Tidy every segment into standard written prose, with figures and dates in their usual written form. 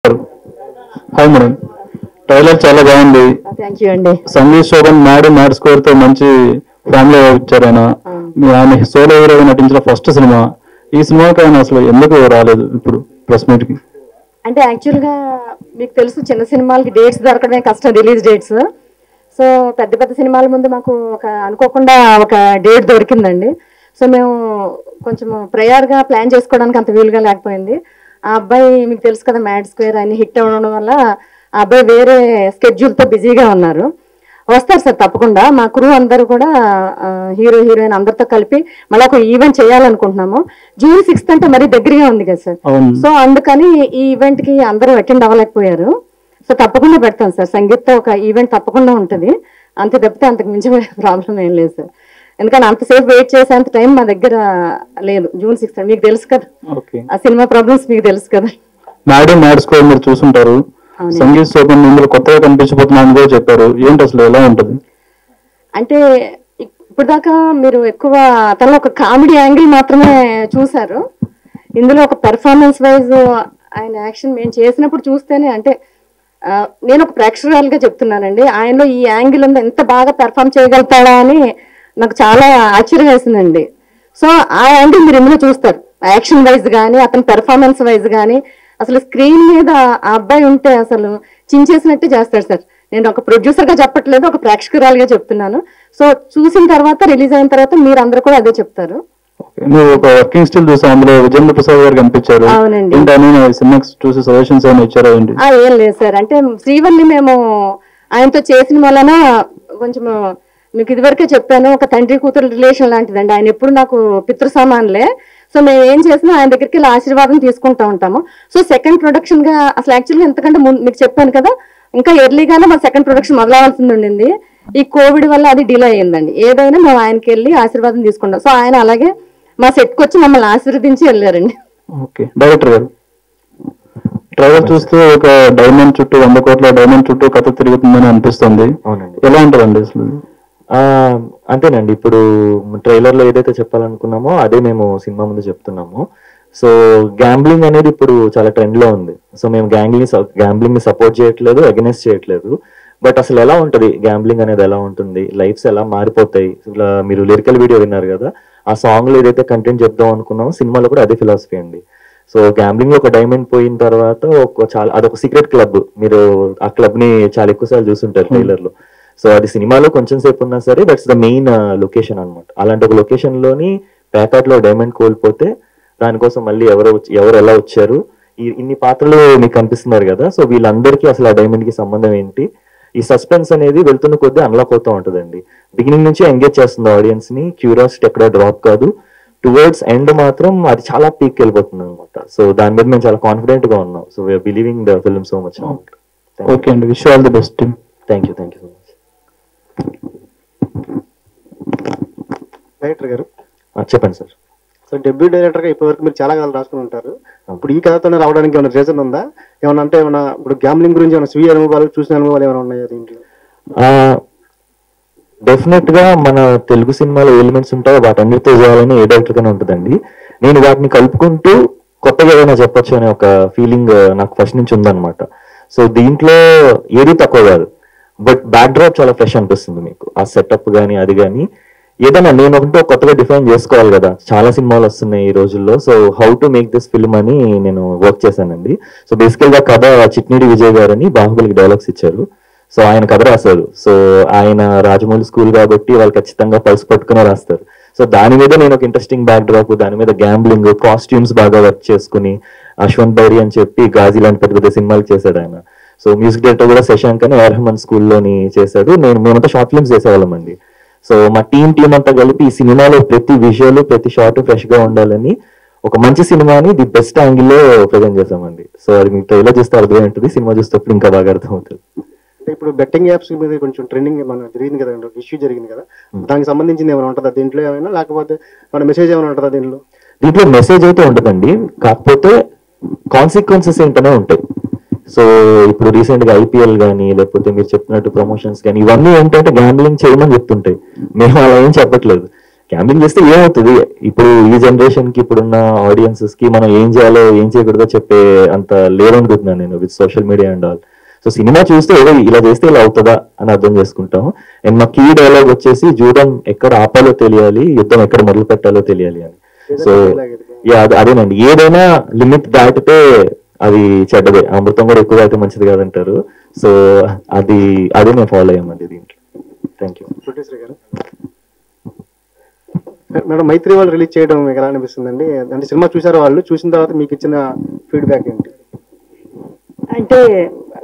Hi madam, trailer చాలా బాగుంది. Thank you అండి. సంగీత్ శోభన్ మ్యాడ్ స్కోర్ తో మంచి ఫ్యామిలీ వచ్చారు ఆయన. ఆయన సోలో హీరోగా నటించిన ఫస్ట్ సినిమా. ఈ సినిమాకి ఆయన అసలు ఎందుకు రాలేదు ఇప్పుడు ప్రెస్ మీట్ కి? అంటే యాక్చువల్ గా మీకు తెలుసు, చిన్న సినిమాలకి డేట్స్ దొరకడమే కష్టం, రిలీజ్ డేట్స్. సో పెద్ద పెద్ద సినిమాల ముందు మాకు అనుకోకుండా ఒక డేట్ దొరికిందండి. సో మేము కొంచెం ప్రయర్గా ప్లాన్ చేసుకోవడానికి అంత వీలుగా లేకపోయింది. ఆ అబ్బాయి మీకు తెలుసు కదా, మ్యాడ్ స్క్వేర్ అని హిట్ అవ్వడం వల్ల ఆ అబ్బాయి వేరే స్కెడ్యూల్తో బిజీగా ఉన్నారు. వస్తారు సార్ తప్పకుండా. మా క్రూ అందరూ కూడా హీరో హీరోయిన్ అందరితో కలిపి మళ్ళీ ఒక ఈవెంట్ చేయాలనుకుంటున్నాము. June 6th అంటే మరీ దగ్గరగా ఉంది కదా సార్. సో అందుకని ఈ ఈవెంట్ కి అందరూ అటెండ్ అవ్వలేకపోయారు. సో తప్పకుండా పెడతాం సార్, సంగీత్తో ఒక ఈవెంట్ తప్పకుండా ఉంటుంది. అంతే తప్పితే అంతకు మించి ప్రాబ్లం ఏం లేదు సార్. ఎందుకంటే అంతసేపు వెయిట్ చేసేంత టైం మా దగ్గర లేదు. June 6th మీకు తెలుసు కదా, ఆ సినిమా ప్రాబ్లమ్స్ మీకు తెలుసు కదా. మ్యాడ్ స్కోర్ మీరు చూసుంటారు. సంగీత్ శోభన్ ఇందులో కొత్తగా కనిపించబోతున్నాను కూడా చెప్పారు. ఏంటి అసలు ఎలా ఉంటుంది? అంటే ఇప్పుడు దాకా మీరు ఎక్కువ తన ఒక కామెడీ యాంగిల్ మాత్రమే చూసారు. ఇందులో ఒక పెర్ఫార్మెన్స్ వైజ్ ఆయన యాక్షన్ మేము చేసినప్పుడు చూస్తేనే, అంటే నేను ఒక ప్రేక్షకురాలుగా చెప్తున్నానండి, ఆయనలో ఈ యాంగిల్ ఉంది, ఎంత బాగా పెర్ఫామ్ చేయగలుగుతాడా అని నాకు చాలా ఆశ్చర్యం వేసిందండి. సో ఆ యాంగిల్ మీరు ఇందులో చూస్తారు, యాక్షన్ వైజ్ కానీ అతని పెర్ఫార్మెన్స్ వైజ్ కానీ. అసలు స్క్రీన్ మీద ఆ అబ్బాయి ఉంటే అసలు చించేసినట్టు చేస్తాడు సార్. నేను ఒక ప్రొడ్యూసర్గా చెప్పట్లేదు, ఒక ప్రేక్షకురాలుగా చెప్తున్నాను. సో చూసిన తర్వాత, రిలీజ్ అయిన తర్వాత మీరు అందరూ కూడా అదే చెప్తారు. నువ్వు ఒక వర్కింగ్ స్టిల్ చూసావు, అందులో విజేంద్ర ప్రసాద్ గారు కనిపించారు. అవునండి. సినిమాకి చూసి సజెషన్స్ ఏమైనా ఇచ్చారా? ఏం లేదు సార్, అంటే శ్రీవల్లి మేము ఆయనతో చేసిన వలన కొంచెం మీకు ఇదివరకే చెప్పాను, ఒక తండ్రి కూతురు రిలేషన్ లాంటిదండి. ఆయన ఎప్పుడు నాకు పితృ సామాన్లే. సో మేము ఏం చేసినా ఆయన దగ్గరికి ఇలా ఆశీర్వాదం తీసుకుంటూ ఉంటాము. సో సెకండ్ ప్రొడక్షన్ గా అసలు యాక్చువల్గా ఎంతకంటే మీకు చెప్పాను కదా, ఇంకా ఎర్లీగానే మా సెకండ్ ప్రొడక్షన్ మొదలవలసింది ఉండింది. ఈ కోవిడ్ వల్ల అది డిలే అయ్యిందండి. ఏదైనా మేము ఆయనకి వెళ్ళి ఆశీర్వాదం తీసుకుంటాం. సో ఆయన అలాగే మా సెట్కి వచ్చి మమ్మల్ని ఆశీర్వదించి వెళ్ళారండి. ఓకే, డైరెక్టర్ గారు, ట్రైలర్ చూస్తే ఒక డైమండ్ చుట్టూ 100 కోట్ల డైమండ్ చుట్టూ కథ తిరుగుతుందని అనిపిస్తుంది. ఎలా ఉంటుందండి అసలు? అంతేనండి, ఇప్పుడు ట్రైలర్ లో ఏదైతే చెప్పాలనుకున్నామో అదే మేము సినిమా ముందు చెప్తున్నాము. సో గ్యాంబ్లింగ్ అనేది ఇప్పుడు చాలా ట్రెండ్ లో ఉంది. సో మేము గ్యాంబ్లింగ్ ని సపోర్ట్ చేయట్లేదు, అగెనెస్ట్ చేయట్లేదు. బట్ అసలు ఎలా ఉంటది గ్యాంబ్లింగ్ అనేది, ఎలా ఉంటుంది, లైఫ్స్ ఎలా మారిపోతాయి. ఇలా మీరు లిరికల్ వీడియో విన్నారు కదా, ఆ సాంగ్ లో ఏదైతే కంటెంట్ చెప్దాం అనుకున్నామో సినిమాలో కూడా అదే ఫిలాసఫీ అండి. సో గ్యాంబ్లింగ్ లో ఒక డైమండ్ పోయిన తర్వాత అదొక సీక్రెట్ క్లబ్. మీరు ఆ క్లబ్ ని చాలా ఎక్కువ సార్లు చూసుంటారు ట్రైలర్ లో. సో అది సినిమాలో కొంచెం సేపు ఉన్నా సరే దట్స్ ద మెయిన్ లొకేషన్ అనమాట. అలాంటి ఒక లొకేషన్ లోని ప్యాకెట్ లో డైమండ్ కోల్పోతే దానికోసం మళ్ళీ ఎవరు ఎలా వచ్చారు, ఇన్ని పాత్రలు మీకు కనిపిస్తున్నారు కదా. సో వీళ్ళందరికీ అసలు ఆ డైమండ్ కి సంబంధం ఏంటి, ఈ సస్పెన్స్ అనేది వెళ్తున్న కొద్దీ అన్లాక్ అవుతూ ఉంటుందండి. బిగినింగ్ నుంచి ఎంగేజ్ చేస్తుంది ఆడియన్స్ ని, క్యూరియాసిటీ ఎక్కడ డ్రాప్ కాదు. టువర్డ్స్ ఎండ్ మాత్రం అది చాలా పీక్ వెళ్ళిపోతుంది అనమాట. సో దాని మీద మేము చాలా కాన్ఫిడెంట్ గా ఉన్నాం. So we are believing the film so much. Okay అండి, wish all the best. Thank you so much. Director గారు చెప్పండి సార్. సో డెబ్యూ డైరెక్టర్ గా ఇప్పటివరకు మీరు చాలా కాలం రాసుకుని ఉంటారు. ఇప్పుడు ఈ కథతోనే రావడానికి ఏమైనా రీజన్ ఉందా? ఏమన్నా అంటే ఏమన్నా ఇప్పుడు గ్యాంబ్లింగ్ గురించి ఏమైనా స్వీయ అనుభవాలు, చూసిన అనుభవాలు ఏమైనా ఉన్నాయా దీంట్లో? డెఫినెట్ గా మన తెలుగు సినిమాలో ఎలిమెంట్స్ ఉంటాయో వాటన్నిటితో చేయాలని ఏ డైరెక్టర్ గానే ఉంటుందండి. నేను వాటిని కలుపుకుంటూ కొత్తగా ఏదైనా చెప్పొచ్చు అనే ఒక ఫీలింగ్ నాకు ఫస్ట్ నుంచి ఉందన్నమాట. సో దీంట్లో ఏది తక్కువ కాదు, బట్ బ్యాక్ డ్రాప్ చాలా ఫ్రెష్ అనిపిస్తుంది మీకు. ఆ సెటప్ కానీ అది కానీ ఏదైనా నేను ఒకటో కొత్తగా డిఫైన్ చేసుకోవాలి కదా. చాలా సినిమాలు వస్తున్నాయి ఈ రోజుల్లో. So how to make this film అని నేను వర్క్ చేశానండి. సో బేసికల్ గా కథ చిట్నీడి విజయ్ గారు అని బాహుబలికి డైలాగ్స్ ఇచ్చారు. సో ఆయన కథ రాశారు. సో ఆయన రాజమౌళి స్కూల్ కాబట్టి వాళ్ళు ఖచ్చితంగా పల్స్ పట్టుకునే రాస్తారు. సో దాని మీద నేను ఒక ఇంట్రెస్టింగ్ బ్యాక్ డ్రాప్, దాని మీద గ్యాంబ్లింగ్, కాస్ట్యూమ్స్ బాగా వర్క్ చేసుకుని, అశ్వంత్ బౌరి అని చెప్పి గాజీ లాంటి పెద్ద పెద్ద సినిమాలు చేశాడు ఆయన. సో మ్యూజిక్ డైరెక్టర్ కూడా శశాంక్ అని రెహమాన్ స్కూల్లోని చేశాడు. మేమంతా షార్ట్ ఫిల్మ్స్ చేసేవాళ్ళం అండి. సో మా టీం అంతా కలిపి ఈ సినిమాలో ప్రతి విజువల్, ప్రతి షార్ట్ ఫ్రెష్ గా ఉండాలని ఒక మంచి సినిమాని ది బెస్ట్ యాంగిల్ లో ప్రజెంట్ చేసామండి. సో అది మీకు ట్రైలర్ చూస్తే అర్థం ఉంటుంది, సినిమా చూసేటప్పుడు ఇంకా బాగా అర్థం అవుతుంది. ఇప్పుడు బెట్టింగ్ యాప్స్ మీద కొంచెం ట్రెండింగ్ మన జరిగింది కదా, ఇష్యూ జరిగింది కదా, దానికి సంబంధించింది ఏమైనా ఉంటుందా దీంట్లో ఏమైనా, లేకపోతే మన మెసేజ్ ఏమైనా ఉంటుందా దీంట్లో? దీంట్లో మెసేజ్ అయితే ఉంటుందండి, కాకపోతే కాన్సిక్వెన్సెస్ ఏంటనే ఉంటాయి. సో ఇప్పుడు రీసెంట్ గా ఐపీఎల్ కానీ లేకపోతే మీరు చెప్పినట్టు ప్రమోషన్స్ కానీ ఇవన్నీ ఏంటంటే గ్యాంబ్లింగ్ చేయమని చెప్తుంటాయి. మేము అలా ఏం చెప్పట్లేదు. గ్యాంబ్లింగ్ చేస్తే ఏమవుతుంది, ఇప్పుడు ఈ జనరేషన్ కి ఇప్పుడున్న ఆడియన్సెస్ కి మనం ఏం చేయాలో ఏం చేయకూడదో చెప్పే అంత లేదనుకుంటున్నాను నేను with social media and all. So cinema చూస్తే ఏదో ఇలా చేస్తే ఇలా అవుతుందా అని అర్థం చేసుకుంటాం. అండ్ మా కీ డైలాగ్ వచ్చేసి జూదం ఎక్కడ ఆపాలో తెలియాలి, యుద్ధం ఎక్కడ మొదలు పెట్టాలో తెలియాలి అని. సో అదేనండి, ఏదైనా లిమిట్ దాటితే అది చెడ్డదే, అమృతం కూడా ఎక్కువ అయితే మంచిది కాదంటారు. సో అదే మేము ఫాలో అయ్యామండి దీంట్లో. Thank you. మేడం, మైత్రి వాళ్ళు రిలీజ్ చేయడం మీకు ఎలా అనిపిస్తుందండి? అంటే సినిమా చూసారు, వాళ్ళు చూసిన తర్వాత మీకు ఇచ్చిన ఫీడ్బ్యాక్ ఏంటి? అంటే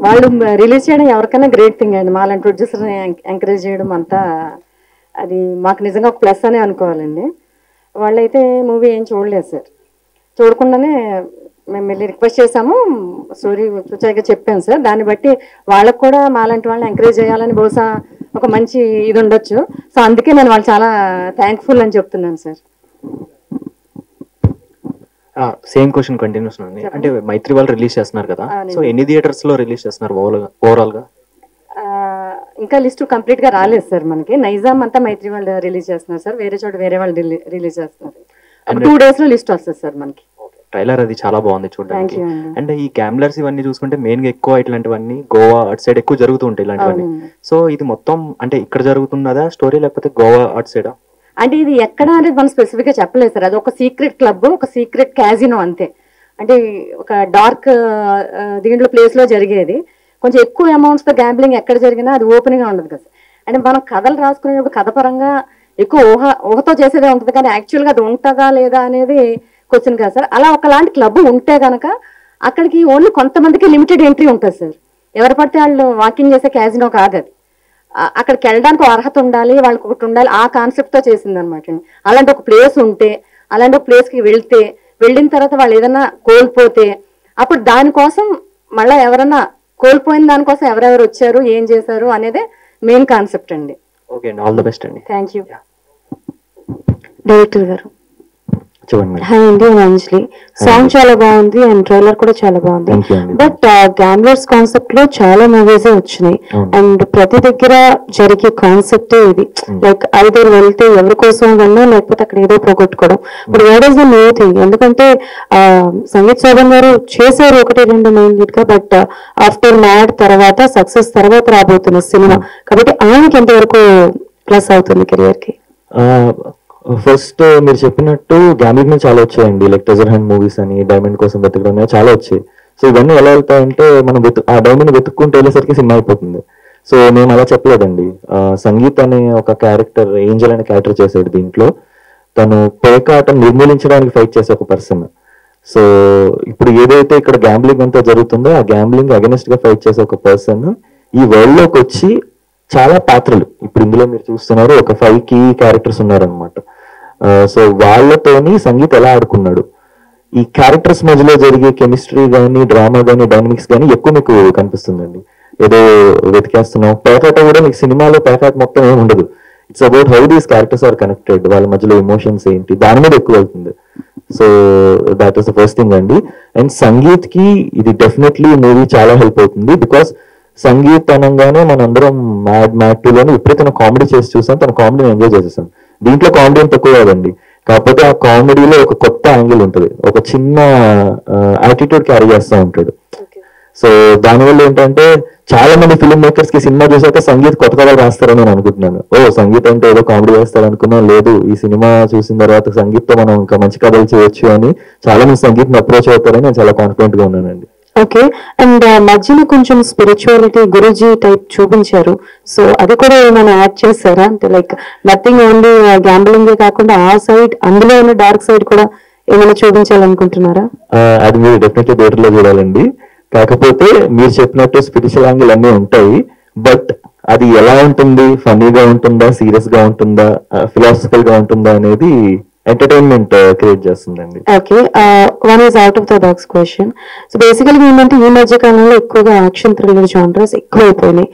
వాళ్ళు రిలీజ్ చేయడం ఎవరికైనా గ్రేట్ థింగ్ అండి. మాలాంటి ప్రొడ్యూసర్ని ఎంకరేజ్ చేయడం అంతా అది మాకు నిజంగా ఒక ప్లస్ అనే అనుకోవాలండి. వాళ్ళైతే మూవీ ఏం చూడలేదు సార్, చూడకుండానే మేము వెళ్ళి రిక్వెస్ట్ చేసాము, స్టోరీ చూచాక చెప్పాను సార్. దాన్ని బట్టి వాళ్ళకు కూడా మాలాంటి వాళ్ళని ఎంకరేజ్ చేయాలని బహుశా ఒక మంచి ఇది ఉండొచ్చు. సో అందుకే నేను వాళ్ళు చాలా థ్యాంక్ఫుల్ అని చెప్తున్నాను సార్. సేమ్ క్వశ్చన్ కంటిన్యూస్ ఉంది. అంటే మైత్రి వాళ్ళు రిలీజ్ చేస్తున్నారు కదా, సో ఎన్ని థియేటర్స్ లో రిలీజ్ చేస్తున్నారు ఓవరాల్ గా? ఇంకా లిస్ట్ కంప్లీట్ గా రాలేదు సార్ మనకి. నైజాం అంతా మైత్రి వాళ్ళు రిలీజ్ చేస్తున్నారు సార్, వేరే చోట వేరే వాళ్ళు రిలీజ్ చేస్తున్నారు. 2 days లో లిస్ట్ వస్తుంది సార్ మనకి. ట్రైలర్ అది చాలా బాగుంది చూడడానికి. అండ్ ఈ గ్యాంబ్లర్స్ ఇవన్నీ చూసుకుంటే మెయిన్ గా ఎక్కువ ఇట్లాంటివన్నీ గోవా అటు సైడ్ ఎక్కువ జరుగుతూ ఉంటాయి ఇలాంటివన్నీ. సో ఇది మొత్తం అంటే ఇక్కడ జరుగుతున్నదా స్టోరీ, లేకపోతే గోవా అటు సైడా? అంటే ఇది ఎక్కడ అనేది మనం స్పెసిఫిక్ గా చెప్పలేదు సార్. అది ఒక సీక్రెట్ క్లబ్, ఒక సీక్రెట్ క్యాజినో అంతే. అంటే ఒక డార్క్ దీంట్లో ప్లేస్ లో జరిగేది. కొంచెం ఎక్కువ అమౌంట్స్ తో గ్యాంబ్లింగ్ ఎక్కడ జరిగినా అది ఓపెన్ గా ఉండదు కదా. అంటే మనం కథలు రాసుకునేటప్పుడు కథ పరంగా ఎక్కువ ఊహతో చేసేదే ఉంటుంది, కానీ యాక్చువల్ గా అది ఉంటుందా లేదా అనేది క్వశ్చన్ కాదు సార్. అలా ఒకలాంటి క్లబ్ ఉంటే కనుక అక్కడికి ఓన్లీ కొంతమందికి లిమిటెడ్ ఎంట్రీ ఉంటుంది సార్. ఎవరు పడితే వాళ్ళు వాకింగ్ చేసే క్యాజినో కాదు అది. అక్కడికి వెళ్ళడానికి అర్హత ఉండాలి, వాళ్ళకి ఒకటి ఉండాలి, ఆ కాన్సెప్ట్ తో చేసింది అనమాట. అలాంటి ఒక ప్లేస్ ఉంటే, అలాంటి ఒక ప్లేస్ కి వెళ్ళిన తర్వాత వాళ్ళు ఏదైనా కోల్పోతే అప్పుడు దానికోసం మళ్ళీ ఎవరన్నా కోల్పోయిన దానికోసం ఎవరెవరు వచ్చారు, ఏం చేశారు అనేది మెయిన్ కాన్సెప్ట్ అండి. ఓకే అండి, ఆల్ ది బెస్ట్ అండి. Thank you. డైరెక్టర్ గారు. హాయ్ అండి, అంజలి. సాంగ్ చాలా బాగుంది అండ్ ట్రైలర్ కూడా చాలా బాగుంది. బట్ గ్యాంబ్లర్స్ కాన్సెప్ట్ లో చాలా మూవీస్ వచ్చినాయి అండ్ ప్రతి దగ్గర జరిగే కాన్సెప్టే ఇది. లైక్ ఐదర్ వెళ్తే ఎవరి కోసం వెళ్ళా, లేకపోతే అక్కడ ఏదో పోగొట్టుకోవడం. But what is the new thing? ఎందుకంటే సంగీత్ శోభన్ గారు చేశారు 1-2 మెయిన్ లీడ్ గా, బట్ ఆఫ్టర్ మ్యాడ్ తర్వాత సక్సెస్ తర్వాత రాబోతున్న సినిమా కాబట్టి ఆయనకి ఎంతవరకు ప్లస్ అవుతుంది కెరియర్ కి? ఫస్ట్ మీరు చెప్పినట్టు గ్యాంబ్లింగ్ మీద చాలా వచ్చాయండి, లైక్ ట్రెజర్ హంట్ మూవీస్ అని, డైమండ్ కోసం వెతకడం చాలా వచ్చాయి. సో ఇవన్నీ ఎలా వెళ్తాయంటే మనం ఆ డైమండ్ వెతుక్కుంటూ వెళ్ళేసరికి సినిమా అయిపోతుంది. సో నేను అలా చెప్పలేదండి. సంగీత్ అనే ఒక క్యారెక్టర్, ఏంజల్ అనే క్యారెక్టర్ చేశాడు దీంట్లో. తను పేకాటను నిర్మూలించడానికి ఫైట్ చేసే ఒక పర్సన్. సో ఇప్పుడు ఏదైతే ఇక్కడ గ్యాంబ్లింగ్ అంతా జరుగుతుందో ఆ గ్యాంబ్లింగ్ అగెనిస్ట్ గా ఫైట్ చేసే ఒక పర్సన్ ఈ వరల్డ్ లోకి వచ్చి చాలా పాత్రలు, ఇప్పుడు ఇందులో మీరు చూస్తున్నారు ఒక 5 key క్యారెక్టర్స్ ఉన్నారనమాట. సో వాళ్ళతోని సంగీత్ ఎలా ఆడుకున్నాడు, ఈ క్యారెక్టర్స్ మధ్యలో జరిగే కెమిస్ట్రీ కానీ, డ్రామా కానీ, డైనమిక్స్ కానీ ఎక్కువ మీకు కనిపిస్తుందండి. ఏదో వెతికేస్తున్నాం. పేకాట కూడా మీకు సినిమాలో పేకాట మొత్తం ఏమి ఉండదు. It's about how these characters are connected, వాళ్ళ మధ్యలో ఎమోషన్స్ ఏంటి, దాని మీద ఎక్కువ వెళ్తుంది. So that is the first thing అండి. అండ్ సంగీత్ కి ఇది డెఫినెట్లీ మూవీ చాలా హెల్ప్ అవుతుంది. బికాస్ సంగీత్ అనగానే మనందరం మ్యాడ్ 2లోనే విపరీతమైన కామెడీ చేసి చూసాం, తన కామెడీని ఎంజాయ్ చేసేసాం. దీంట్లో కామెడీ ఏం తక్కువ కాదండి, కాకపోతే ఆ కామెడీలో ఒక కొత్త యాంగిల్ ఉంటుంది, ఒక చిన్న యాటిట్యూడ్ క్యారీ చేస్తూ ఉంటాడు. సో దానివల్ల ఏంటంటే చాలా మంది ఫిల్మ్ మేకర్స్ కి సినిమా చూసాక సంగీత్ కొత్త కథలు రాస్తారని నేను అనుకుంటున్నాను. సంగీత్ అంటే ఏదో కామెడీ చేస్తారు అనుకున్నాం, లేదు ఈ సినిమా చూసిన తర్వాత సంగీత్ తో మనం ఇంకా మంచి కథలు చేయొచ్చు అని చాలా మంది సంగీత్ని అప్రోచ్ అవుతారని నేను చాలా కాన్ఫిడెంట్ గా ఉన్నానండి. ఓకే. అండ్ మధ్యలో కొంచెం స్పిరిచువాలిటీ గురుజీ టైప్ చూపించారు, సో అది కూడా ఏమైనా యాడ్ చేశారా? అంటే లైక్ నథింగ్ ఓన్లీ గ్యాంబ్లింగ్ కాకుండా ఆ సైడ్, అందులో ఉన్న డార్క్ సైడ్ కూడా ఏమైనా చూపించాలనుకుంటున్నారా? అది మీరు డెఫినెట్లీ థియేటర్ లో చూడాలండి. కాకపోతే మీరు చెప్పినట్టు స్పిరిచువల్ యాంగిల్ అన్నీ ఉంటాయి, బట్ అది ఎలా ఉంటుంది, ఫన్నీగా ఉంటుందా, సీరియస్ గా ఉంటుందా, ఫిలాసఫికల్ గా ఉంటుందా అనేది ఎంటర్టైన్మెంట్ క్రియేట్ చేస్తుందండి. Okay, one is out of the box question. So బేసికల్గా ఏంటంటే ఈ మధ్య కాలంలో ఎక్కువగా యాక్షన్ థ్రిల్లర్ జానర్స్ ఎక్కువ అయిపోయినాయి.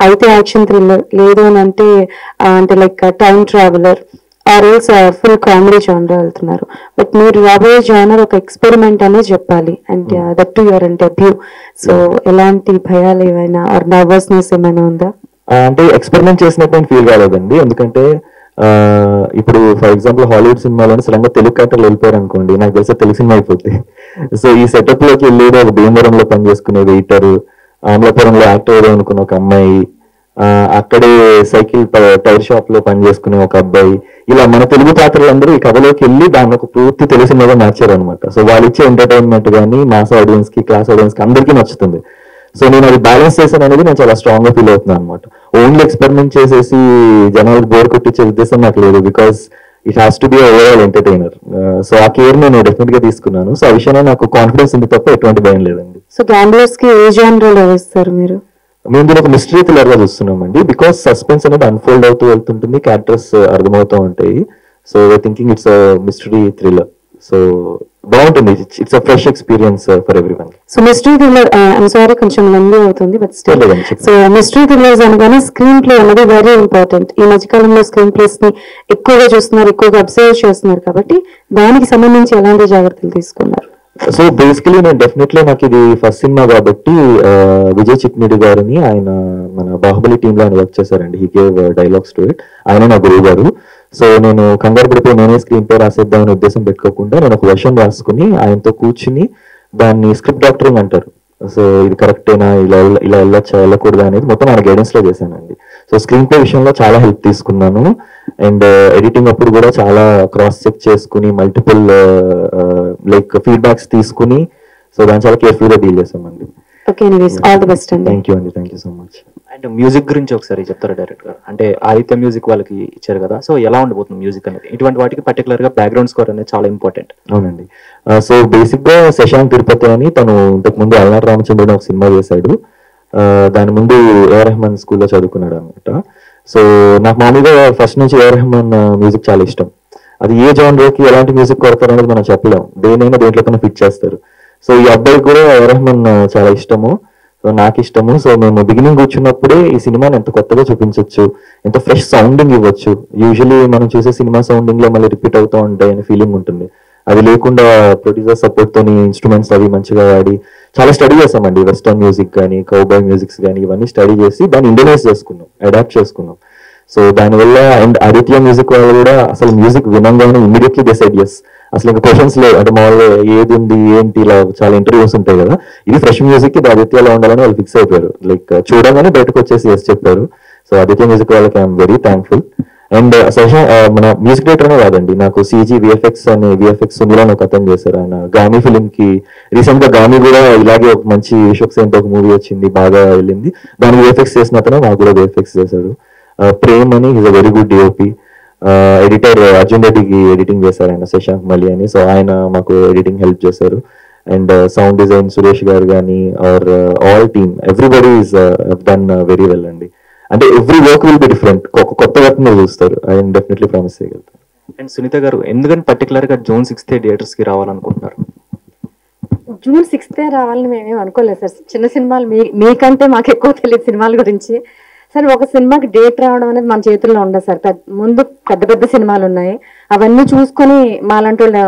అయితే యాక్షన్ థ్రిల్లర్ లేదు అని అంటే like time traveller or else full comedy genre వెళ్తున్నారు. బట్ మీరు రాబోయే జానర్ ఒక ఎక్స్పెరిమెంట్ అనే చెప్పాలి, and that to your debut. So ఎలాంటి భయాలు ఏమైనా ఆర్ నర్వస్నెస్ ఏమైనా ఉందా? అంటే ఎక్స్పెరిమెంట్ చేసినట్టు ఫీల్ కాలేదండి, ఎందుకంటే ఇప్పుడు ఫర్ ఎగ్జాంపుల్ హాలీవుడ్ సినిమాలోనే సడన్ గా తెలుగు క్యారెక్టర్లు వెళ్ళిపోయారు అనుకోండి, నాకు తెలిసే తెలుగు సినిమా అయిపోతుంది. సో ఈ సెటప్ లోకి వెళ్ళేది ఒక భీమవరంలో పనిచేసుకునే వెయిటర్, అమలాపురంలో యాక్టర్ అయ్యారు అనుకున్న ఒక అమ్మాయి, అక్కడే సైకిల్ టైర్ షాప్ లో పనిచేసుకునే ఒక అబ్బాయి, ఇలా మన తెలుగు పాత్రలందరూ ఈ కథలోకి వెళ్ళి దాన్ని ఒక పూర్తి తెలుగు సినిమాగా మార్చారు అనమాట. సో వాళ్ళు ఇచ్చే ఎంటర్టైన్మెంట్ కానీ మాస్ ఆడియన్స్ కి, క్లాస్ ఆడియన్స్ కి అందరికీ నచ్చుతుంది. సో నేను అది బ్యాలెన్స్ చేశాను అనేది నేను చాలా స్ట్రాంగ్ గా ఫీల్ అవుతున్నాను అనమాట. ఓన్లీ ఎక్స్పెరిమెంట్ చేసేసి జనాలకు బోర్ కొట్టించే ఉద్దేశం నాకు లేదు, because it has to be overall entertainer. So ఆ కేర్ నేను డెఫినెట్ గా తీసుకున్నాను. సో ఆ విషయంలో నాకు కాన్ఫిడెన్స్ ఉంది తప్ప ఎటువంటి భయం లేదండి. సో గ్యాంబ్లర్స్ కి ఏ జానర్లో వేస్తారు మీరు? మేము దీని ఒక మిస్టరీ థ్రిల్లర్ గా చూస్తున్నామండి, బికాస్ సస్పెన్స్ అనేది అన్ఫోల్డ్ అవుతూ వెళ్తుంటుంది, క్యారెక్టర్స్ అర్థమవుతూ ఉంటాయి. So I thinking it's mystery thriller. So బాగుంటుంది, it's a fresh experience for everyone. So mystery thriller, I'm sorry కొంచెం లెంగ్తీ అవుతుంది, but still so mystery thrillers అనగానే స్క్రీన్ ప్లే అనేది వెరీ ఇంపార్టెంట్. ఈ మధ్యకాలంలో స్క్రీన్ ప్లేస్ ని ఎక్కువగా చూస్తున్నారు, ఎక్కువగా అబ్జర్వ్ చేస్తున్నారు, కాబట్టి దానికి సంబంధించి ఎలాంటి జాగ్రత్తలు తీసుకున్నారు? సో బేసికలీ నేను డెఫినెట్లీ నాకు ఇది ఫస్ట్ సినిమా కాబట్టి విజయ్ చిట్నిడి గారిని, ఆయన మన బాహుబలి టీమ్ లో ఆయన వర్క్ చేశారండి. He gave dialogues to it. ఆయన నా గురువు గారు. సో నేను కంగారు పడిపోయి నేనే స్క్రీన్ పే రాసేద్దామనే ఉద్దేశం పెట్టుకోకుండా నేను ఒక వర్షన్ రాసుకుని ఆయనతో కూర్చుని దాన్ని స్క్రిప్ట్ డాక్టరింగ్ అంటారు. సో ఇది కరెక్టేనా, ఇలా ఇలా వెళ్ళొచ్చా వెళ్ళకూడదా అనేది మొత్తం ఆయన గైడెన్స్ లో చేశానండి. సో స్క్రీన్ ప్లే విషయంలో చాలా హెల్ప్ తీసుకున్నాను. అండ్ ఎడిటింగ్ అప్పుడు కూడా చాలా క్రాస్ చెక్ చేసుకుని మల్టిపుల్ లైక్ ఫీడ్బ్యాక్స్ తీసుకుని సో దాన్ని చాలా కేర్ఫుల్ గా డీల్ చేసామండి. ఓకే, ఆల్ ది బెస్ట్ అండి. థ్యాంక్ యూ అండి, thank you so much. And music గురించి ఒకసారి చెప్తారా డైరెక్ట్ గా? అంటే ఆదిత్య మ్యూజిక్ వాళ్ళకి ఇచ్చారు కదా, సో ఎలా ఉండబోతుంది మ్యూజిక్ అనేది? ఇటువంటి వాటికి పర్టికులర్ గా బ్యాక్గ్రౌండ్ స్కోర్ అనేది చాలా ఇంపార్టెంట్. అవునండి. సో బేసిక్ గా శశాంక్ తిరుపతి అని తను ఇంతకు ముందు అలనాటి రామచంద్రుడు ఒక సినిమా చేశాడు. దాని ముందు ఏఆర్ రెహమాన్ స్కూల్లో చదువుకున్నాడు అనమాట. సో నాకు మామూలుగా ఫస్ట్ నుంచి ఏఆర్ రెహమాన్ మ్యూజిక్ చాలా ఇష్టం. అది ఏ జానర్కి ఎలాంటి మ్యూజిక్ కొడతారు అనేది మనం చెప్పలేం, దేనైనా దేంట్లోకైనా ఫిట్ చేస్తారు. సో ఈ అబ్బాయికి కూడా ఏఆర్ రెహమాన్ చాలా ఇష్టము, సో నాకు ఇష్టము. సో మేము బిగినింగ్ కూర్చున్నప్పుడే ఈ సినిమాని ఎంత కొత్తగా చూపించవచ్చు, ఎంత ఫ్రెష్ సౌండింగ్ ఇవ్వచ్చు. యూజువలీ మనం చూసే సినిమా సౌండింగ్ లో మళ్ళీ రిపీట్ అవుతూ ఉంటాయి అనే ఫీలింగ్ ఉంటుంది. అది లేకుండా ప్రొడ్యూసర్ సపోర్ట్ తోని ఇన్స్ట్రుమెంట్స్ అవి మంచిగా వాడి చాలా స్టడీ చేసామండి. వెస్టర్న్ మ్యూజిక్ కానీ, కౌబాయ్ మ్యూజిక్స్ కానీ ఇవన్నీ స్టడీ చేసి దాన్ని ఇండియనైజ్ చేసుకున్నాం, అడాప్ట్ చేసుకున్నాం. సో దానివల్ల అండ్ ఆదిత్య మ్యూజిక్ వాళ్ళు కూడా అసలు మ్యూజిక్ వినంగానే ఇమీడియట్లీ డిసైడ్ చేస్, అసలు ఇంకా క్వశ్చన్స్ లేవు. అంటే మామూలుగా ఏది ఉంది ఏంటి ఇలా చాలా ఇంటర్వ్యూస్ ఉంటాయి కదా, ఇది ఫ్రెష్ మ్యూజిక్ ఇది ఆదిత్యలో ఉండాలని వాళ్ళు ఫిక్స్ అయిపోయారు. లైక్ చూడగానే బయటకు వచ్చేసి ఎస్ చెప్పారు. సో ఆదిత్య మ్యూజిక్ వాళ్ళకి ఐఎమ్ వెరీ థ్యాంక్ఫుల్. అండ్ మన మ్యూజిక్ డైరెక్టర్ అనే కాదండి, నాకు సిజీ విఎఫ్ఎక్స్ అని విఎఫ్ఎక్స్ సునీల్ అని ఒక అతను చేశారు. ఆయన గామి ఫిలిం కి రీసెంట్ గా గామి కూడా ఇలాగే ఒక మంచి విశ్వక్సేన్ తో ఒక మూవీ వచ్చింది, బాగా వెళ్ళింది. దానికి విఎఫ్ఎక్స్ చేసిన అతను నాకు కూడా విఎఫ్ఎక్స్ చేశాడు. ప్రేమ్ అని is a very good DOP. Editor Arjun రెడ్డికి ఎడిటింగ్ చేశారు ఆయన, శశాంక్ మలి అని. సో ఆయన మాకు ఎడిటింగ్ హెల్ప్ చేశారు. అండ్ సౌండ్ డిజైన్ సురేష్ గారు కానీ our all team everybody is done very well అండి. అంటే every work will be different, ఒక కొత్త వర్క్ మీరు చూస్తారు. ఐ డెఫినెట్లీ ప్రామిస్ చేయగలుగుతాను. అండ్ సునీత గారు, ఎందుకని పర్టికులర్ గా June 6th థియేటర్స్ కి రావాలనుకుంటున్నారు? June 6th రావాలని మేమేం అనుకోలేదు సార్. చిన్న సినిమాలు మీకంటే మాకు ఎక్కువ తెలియదు సినిమాల గురించి. సరే, ఒక సినిమాకి డేట్ రావడం అనేది మన చేతుల్లో ఉండదు సార్. ముందు పెద్ద పెద్ద సినిమాలు ఉన్నాయి, అవన్నీ చూసుకొని మాలాంటి వాళ్ళు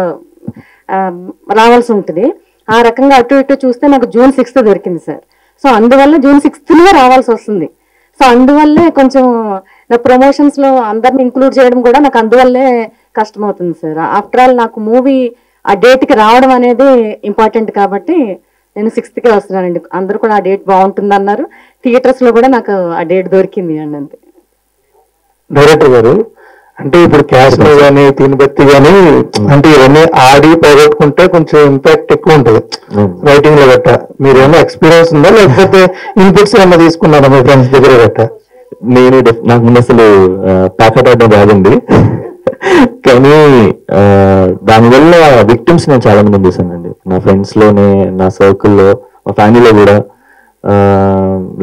రావాల్సి ఉంటుంది. ఆ రకంగా అటు ఇటు చూస్తే నాకు June 6th దొరికింది సార్. సో అందువల్ల June 6th రావాల్సి వస్తుంది. సో అందువల్లే కొంచెం నా ప్రమోషన్స్ లో అందరిని ఇంక్లూడ్ చేయడం కూడా నాకు అందువల్లే కష్టమవుతుంది సార్. ఆఫ్టర్ ఆల్ నాకు మూవీ ఆ డేట్కి రావడం అనేది ఇంపార్టెంట్ కాబట్టి నేను 6th వస్తున్నానండి. అందరూ కూడా ఆ డేట్ బాగుంటుంది అన్నారు. థియేటర్స్ లో కూడా నాకు ఆ డేట్ దొరికింది అండి. అంతే. డైరెక్టర్ గారు, అంటే ఇప్పుడు క్యాష్ లో కానీ తినబెత్తి కానీ అంటే ఇవన్నీ ఆడి పోగొట్టుకుంటే కొంచెం ఇంపాక్ట్ ఎక్కువ ఉంటుంది రైటింగ్ లో గట్ట. మీరేమో ఎక్స్పీరియన్స్ ఉందా లేకపోతే ఇన్పుట్స్ ఏమన్నా తీసుకున్నారా మీ ఫ్రెండ్స్ దగ్గర గట్ట? నేను నాకు ముందు అసలు ప్యాకెట్ ఆడడం రాదండి, కానీ దానివల్ల విక్టిమ్స్ నేను చాలా మంది చూసానండి. నా ఫ్రెండ్స్ లోనే, నా సర్కిల్లో, మా ఫ్యామిలీలో కూడా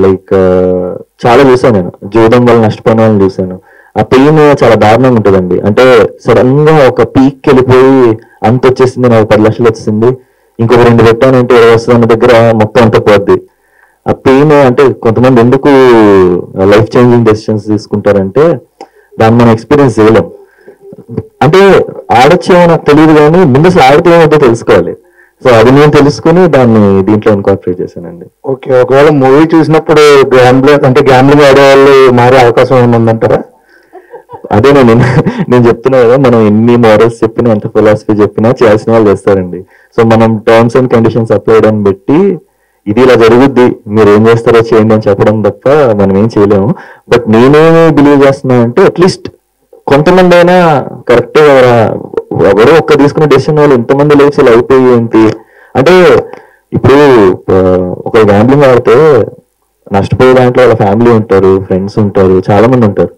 లైక్ చాలా చూసాను. నేను జూదం వల్ల నష్టపోయిన వాళ్ళని చూసాను. ఆ పెయిన్ చాలా దారుణంగా ఉంటుందండి. అంటే సడన్ గా ఒక పీక్ వెళ్ళిపోయి అంత వచ్చేసింది, నాకు 10 లక్షలు వచ్చింది, ఇంకొక 2 పెట్టానంటే 20 వస్తుంది అన్న దగ్గర మొత్తం అంతా పోద్ది. ఆ పెయిన్ అంటే కొంతమంది ఎందుకు లైఫ్ చేంజింగ్ డెసిషన్స్ తీసుకుంటారంటే దాన్ని మనం ఎక్స్పీరియన్స్ చేయలేం. అంటే ఆడొచ్చేమో నాకు తెలియదు, కానీ ముందు అసలు ఆడితే ఏమవుతుందో తెలుసుకోవాలి. సో అది నేను తెలుసుకుని దాన్ని దీంట్లో ఇన్కార్పొరేట్ చేశానండి. ఓకే, ఒకవేళ మూవీ చూసినప్పుడు గ్యాంబ్లింగ్ ఆడే వాళ్ళు మారే అవకాశం ఏమైనా ఉందంటారా? అదే నేను చెప్తున్నా కదా, మనం ఎన్ని మోడల్స్ చెప్పినా ఎంత ఫిలాసఫీ చెప్పినా చేయాల్సిన వాళ్ళు చేస్తారండి. సో మనం టర్మ్స్ అండ్ కండిషన్స్ అప్లై చేయడం పెట్టి ఇది ఇలా జరుగుద్ది, మీరు ఏం చేస్తారో చేయండి అని చెప్పడం తప్ప మనం ఏం చేయలేము. బట్ నేనేమి బిలీవ్ చేస్తున్నా అంటే అట్లీస్ట్ కొంతమంది అయినా కరెక్ట్ ఎవరో ఒక్క తీసుకున్న డెసిషన్ వాళ్ళు ఇంతమంది లైఫ్స్ ఇలా అయిపోయి ఏంటి అంటే, ఇప్పుడు ఒక గ్యాంబ్లింగ్ ఆడితే నష్టపోయే దాంట్లో వాళ్ళ ఫ్యామిలీ ఉంటారు, ఫ్రెండ్స్ ఉంటారు, చాలా మంది ఉంటారు.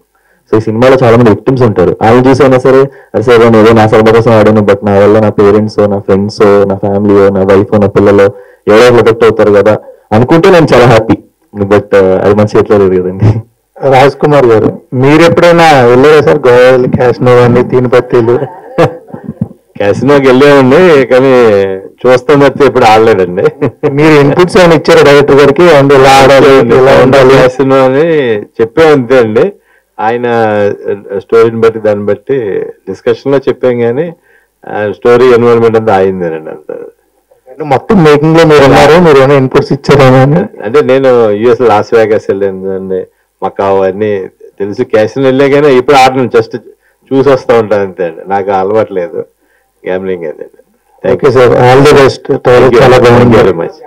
సో ఈ సినిమాలో చాలా మంది విక్టిమ్స్ ఉంటారు. ఆయన చూసైనా సరే అరే సరే నేను ఏదో నా సరదా కోసం ఆడాను, బట్ నా వల్ల నా పేరెంట్స్, నా ఫ్రెండ్స్, నా ఫ్యామిలీ, నా వైఫ్, నా పిల్లలు ఎవరో ప్రొటెక్ట్ అవుతారు కదా అనుకుంటే నేను చాలా హ్యాపీ. బట్ అది మంచి ఎట్లా లేదు కదండి. రాజ్ కుమార్ గారు, మీరు ఎప్పుడైనా వెళ్ళారా సార్ గోవా క్యాసినో అని తీనిపత్తిలు? క్యాసినోకి వెళ్ళామండి, కానీ చూస్తాం తప్పితే ఎప్పుడు ఆడలేదండి. మీరు ఇన్పుట్స్ ఏమైనా ఇచ్చారు డైరెక్టర్ గారికి, ఎలా ఆడాలి ఎలా ఉండాలి? క్యాసినో అని చెప్పాం అంతే అండి. ఆయన స్టోరీని బట్టి దాన్ని బట్టి డిస్కషన్ లో చెప్పాం, కానీ స్టోరీ ఎన్విరాన్మెంట్ అంతా ఆయిందేనండి అంత. మొత్తం మేకింగ్ లో మీరు ఉన్నారు, మీరు ఏమైనా ఇన్పుట్స్ ఇచ్చారేమో? అంటే నేను యుఎస్ లాస్ వేగాస్ వెళ్ళానండి, మకావ్ అన్ని తెలుసు. క్యాసినో వెళ్ళా కానీ ఇప్పుడు ఆడను, జస్ట్ చూసి వస్తూ ఉంటాను అంతే అండి. నాకు అలవాటు లేదు గ్యామ్లింగ్ అదే. Thank you sir, all the best. చాలా బాగుంది, వెరీ మచ్.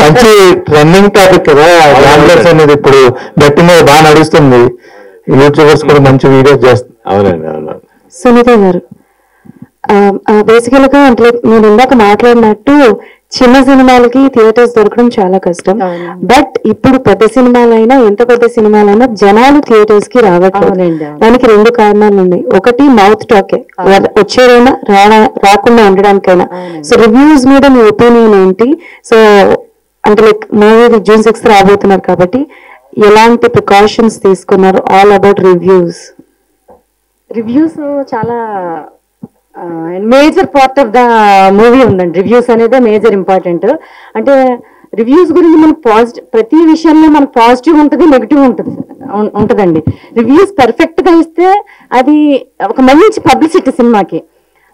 మంచి ట్రెండింగ్ టాపిక్ కదా గ్యాంబ్లర్స్ అనేది. ఇప్పుడు బెట్టింగ్ బాగా నడుస్తుంది, యూట్యూబర్స్ కూడా మంచి వీడియోస్ చేస్తారు. అవునండి, అవునండి. సునీత గారు, బేసికల్ గా అంటే నేను ఇందాక మాట్లాడినట్టు చిన్న సినిమాలకి థియేటర్స్ దొరకడం చాలా కష్టం. బట్ ఇప్పుడు పెద్ద సినిమాలైనా, ఎంత పెద్ద సినిమాలైనా జనాలు థియేటర్స్ కి రావట్లేదు. దానికి 2 కారణాలు ఉన్నాయి. ఒకటి మౌత్ టాకే, వచ్చేదైనా రాకుండా ఉండడానికైనా. సో రివ్యూస్ మీద మీ ఒపీనియన్ ఏంటి? సో అంటే లైక్ మూవీ June 6th రాబోతున్నారు కాబట్టి ఎలాంటి ప్రికాషన్స్ తీసుకున్నారు? All about reviews. రివ్యూస్ చాలా major part of the movie ఉందండి. రివ్యూస్ అనేది మేజర్ ఇంపార్టెంట్. అంటే రివ్యూస్ గురించి మనకు పాజిటివ్, ప్రతి విషయంలో మనకు పాజిటివ్ ఉంటుంది, నెగిటివ్ ఉంటుందండి. రివ్యూస్ పర్ఫెక్ట్ గా ఇస్తే అది ఒక మంచి పబ్లిసిటీ సినిమాకి.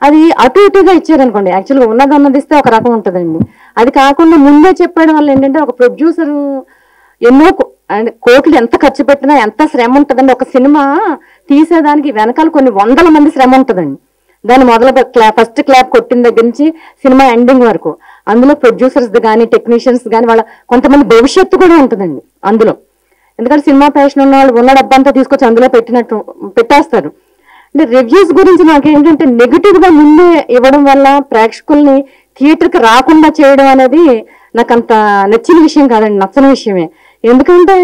అది అటు ఇటుగా ఇచ్చారనుకోండి, యాక్చువల్గా ఉన్నది ఇస్తే ఒక రకం ఉంటుందండి. అది కాకుండా ముందే చెప్పడం వల్ల ఏంటంటే ఒక ప్రొడ్యూసర్ ఎన్నో కోట్లు ఎంత ఖర్చు పెట్టినా ఎంత శ్రమ ఉంటుందండి. ఒక సినిమా తీసేదానికి వెనకాల కొన్ని వందల మంది శ్రమ ఉంటుందండి. దాన్ని ఫస్ట్ క్లాప్ కొట్టిన దగ్గర నుంచి సినిమా ఎండింగ్ వరకు అందులో ప్రొడ్యూసర్స్ కానీ టెక్నీషియన్స్ కానీ వాళ్ళ కొంతమంది భవిష్యత్తు కూడా ఉంటుందండి అందులో. ఎందుకంటే సినిమా ప్యాషన్ ఉన్న వాళ్ళు ఉన్న డబ్బంతా తీసుకొచ్చి అందులో పెట్టేస్తారు. అంటే రివ్యూస్ గురించి నాకేంటంటే నెగిటివ్ గా ముందే ఇవ్వడం వల్ల ప్రేక్షకుల్ని థియేటర్కి రాకుండా చేయడం అనేది నాకు అంత నచ్చిన విషయం కాదండి, నచ్చని విషయమే. ఎందుకంటే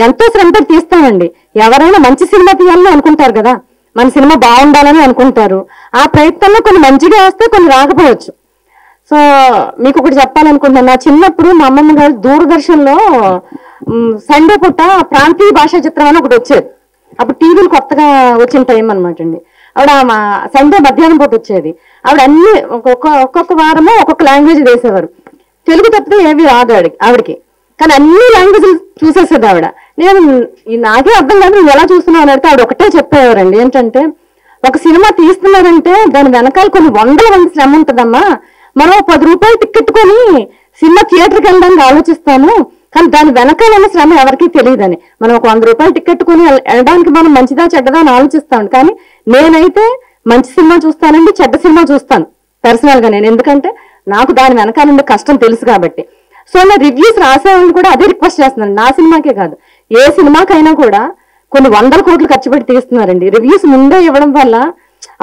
ఎంతో శ్రమపడి తీస్తామండి. ఎవరైనా మంచి సినిమా తీయాలని అనుకుంటారు కదా, మన సినిమా బాగుండాలని అనుకుంటారు. ఆ ప్రయత్నంలో కొన్ని మంచిగా వస్తే కొన్ని రాకపోవచ్చు. సో మీకు ఒకటి చెప్పాలనుకుంటున్నాను. నా చిన్నప్పుడు మా అమ్మమ్మ గారు దూరదర్శన్లో సండే పూట ప్రాంతీయ భాషా చిత్రం అని ఒకటి వచ్చేది. అప్పుడు టీవీలు కొత్తగా వచ్చిన టైం అనమాట అండి. ఆవిడ సండే మధ్యాహ్నం పూట వచ్చేది. ఆవిడ అన్ని ఒక్కొక్క వారము ఒక్కొక్క లాంగ్వేజ్ వేసేవారు. తెలుగు తప్పితే ఏవి రాదు ఆవిడకి, కానీ అన్ని లాంగ్వేజ్లు చూసేసేది ఆవిడ. నేను నాకే అర్థం కాదు నువ్వు ఎలా చూస్తున్నావు అని అడిగితే ఆవిడ ఒకటే చెప్పేవారండి, ఏంటంటే ఒక సినిమా తీస్తున్నారంటే దాని వెనకాల కొన్ని వందల మంది శ్రమ ఉంటుందమ్మా. మనం 10 రూపాయలు టికెట్ కొని సినిమా థియేటర్కి వెళ్ళడానికి ఆలోచిస్తాము, కానీ దాని వెనకాల ఉన్న శ్రమ ఎవరికీ తెలియదని. మనం ఒక 100 రూపాయలు టికెట్ కొని వెళ్ళడానికి మనం మంచిదా చెడ్డదా అని ఆలోచిస్తాం. కానీ నేనైతే మంచి సినిమా చూస్తానండి, చెడ్డ సినిమా చూస్తాను పర్సనల్ గా నేను. ఎందుకంటే నాకు దాని వెనకాల ఉండే కష్టం తెలుసు కాబట్టి. సో నా రివ్యూస్ రాసేవాళ్ళని కూడా అదే రిక్వెస్ట్ చేస్తున్నాను. నా సినిమాకే కాదు, ఏ సినిమాకైనా కూడా కొన్ని 100 కోట్లు ఖర్చు పెట్టి తీస్తున్నారండి. రివ్యూస్ ముందే ఇవ్వడం వల్ల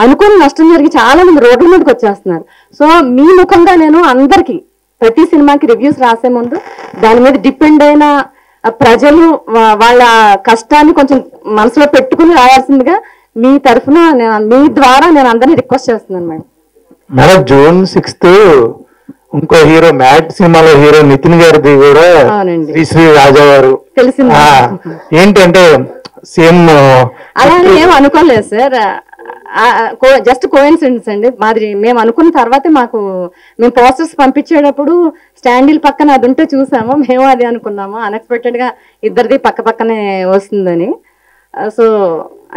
అనుకోని నష్టం జరిగి చాలా మంది రోడ్ల మీదకి వచ్చేస్తున్నారు. సో మీ ముఖంగా నేను అందరికీ ప్రతి సినిమాకి రివ్యూస్ రాసే ముందు దాని మీద డిపెండ్ అయిన ప్రజలు వాళ్ళ కష్టాన్ని కొంచెం మనసులో పెట్టుకుని రాయాల్సిందిగా మీ తరఫున మీ ద్వారా నేను అందరినీ రిక్వెస్ట్ చేస్తున్నాను మేడం. మేడం June 6th ఇంకో హీరో మ్యాట్ సినిమాలో హీరో నితిన్ గారిది కూడా శ్రీ రాజా గారు తెలిసింది. ఏంటంటే సేమ్ అలానే ఏం అనుకోలేదు సార్, జస్ట్ కోఇన్సిడెన్స్ అండి మాది. మేము అనుకున్న తర్వాతే మేము పోస్టర్స్ పంపించేటప్పుడు స్టాండిల్ పక్కన అది ఉంటే చూసాము, మేము అది అనుకున్నాము. అన్ఎక్స్పెక్టెడ్ గా ఇద్దరిది పక్క పక్కనే వస్తుందని. సో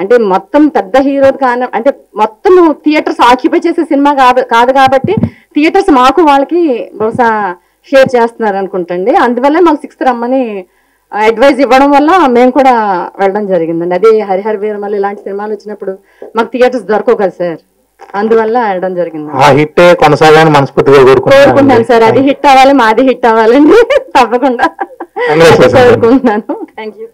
అంటే మొత్తం పెద్ద హీరో కానీ అంటే మొత్తం థియేటర్స్ ఆక్యుపై చేసే సినిమా కాదు కాబట్టి థియేటర్స్ మాకు వాళ్ళకి బహుశా షేర్ చేస్తున్నారు అనుకుంటండి. అందువల్ల మాకు 6th రమ్మని అడ్వైస్ ఇవ్వడం వల్ల మేము కూడా వెళ్ళడం జరిగిందండి. అది హరిహర వీరమల్లి ఇలాంటి సినిమాలు వచ్చినప్పుడు మాకు థియేటర్స్ దొరకవు కదా సార్, అందువల్ల వెళ్ళడం జరిగింది. ఆ హిట్ కొనసాగాలని మనస్ఫూర్తిగా కోరుకుంటున్నాను సార్. అది హిట్ అవ్వాలి, మాది హిట్ అవ్వాలండి తప్పకుండా కోరుకుంటున్నాను. Thank you.